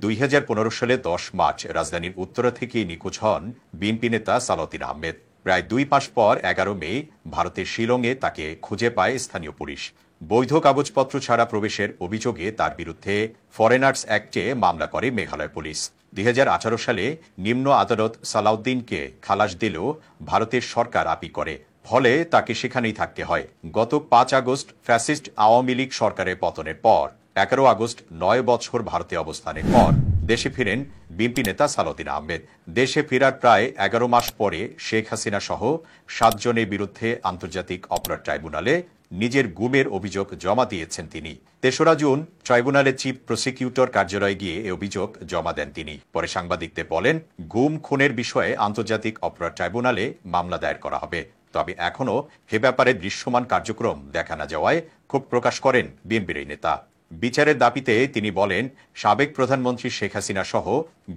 2015 সালে 10 মার্চ রাজধানীর উত্তরা থেকে নিখোঁজ হন বিএনপি নেতা সালাউদ্দিন আহমেদ। প্রায় 2 মাস পর 11 মে ভারতের শিলংয়ে তাকে খুঁজে পায় স্থানীয় পুলিশ। বৈধ কাগজপত্র ছাড়া প্রবেশের অভিযোগে তার বিরুদ্ধে ফরেনার্স অ্যাক্টে মামলা করে মেঘালয় পুলিশ। 2018 সালে নিম্ন আদালত সালাউদ্দিনকে খালাস দিলেও ভারতের সরকার আপিল করে, ফলে তাকে সেখানেই থাকতে হয়। গত 5 আগস্ট ফ্যাসিস্ট আওয়ামী লীগ সরকারের পতনের পর 11 আগস্ট 9 বছর ভারতে অবস্থানের পর দেশে ফিরেন বিএনপি নেতা সালাউদ্দিন আহমেদ। দেশে ফেরার প্রায় 11 মাস পরে শেখ হাসিনা সহ 7 জনের বিরুদ্ধে আন্তর্জাতিক অপরাধ ট্রাইব্যুনালে নিজের গুমের অভিযোগ জমা দিয়েছেন তিনি। 3রা জুন ট্রাইব্যুনালের চিফ প্রসিকিউটর কার্যালয়ে গিয়ে এ অভিযোগ জমা দেন তিনি। পরে সাংবাদিকদের বলেন, গুম খুনের বিষয়ে আন্তর্জাতিক অপরাধ ট্রাইব্যুনালে মামলা দায়ের করা হবে। তবে এখনও এ ব্যাপারে দৃশ্যমান কার্যক্রম দেখা না যাওয়ায় ক্ষোভ প্রকাশ করেন বিএনপির এই নেতা। বিচারের দাবিতে তিনি বলেন, সাবেক প্রধানমন্ত্রী শেখ হাসিনা সহ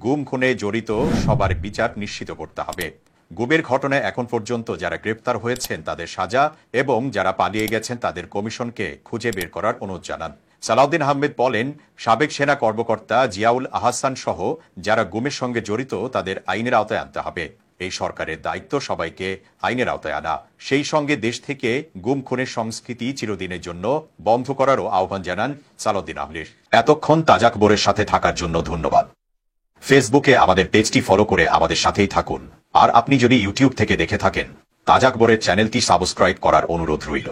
গুম খুনে জড়িত সবার বিচার নিশ্চিত করতে হবে। গুমের ঘটনায় এখন পর্যন্ত যারা গ্রেপ্তার হয়েছেন তাদের সাজা এবং যারা পালিয়ে গেছেন তাদের কমিশনকে খুঁজে বের করার অনুরোধ জানান। সালাউদ্দিন আহমেদ বলেন, সাবেক সেনা কর্মকর্তা জিয়াউল আহসান সহ যারা গুমের সঙ্গে জড়িত তাদের আইনের আওতায় আনতে হবে। এই সরকারের দায়িত্ব সবাইকে আইনের আওতায় আনা, সেই সঙ্গে দেশ থেকে গুম খুনের সংস্কৃতি চিরদিনের জন্য বন্ধ করারও আহ্বান জানান সালাউদ্দিন আহমেদ। এতক্ষণ তাজা খবরের সাথে থাকার জন্য ধন্যবাদ। ফেসবুকে আমাদের পেজটি ফলো করে আমাদের সাথেই থাকুন। আর আপনি যদি ইউটিউব থেকে দেখে থাকেন, তাজা খবরের চ্যানেলটি সাবস্ক্রাইব করার অনুরোধ রইল।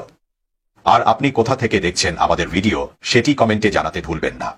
আর আপনি কোথা থেকে দেখছেন আমাদের ভিডিও সেটি কমেন্টে জানাতে ভুলবেন না।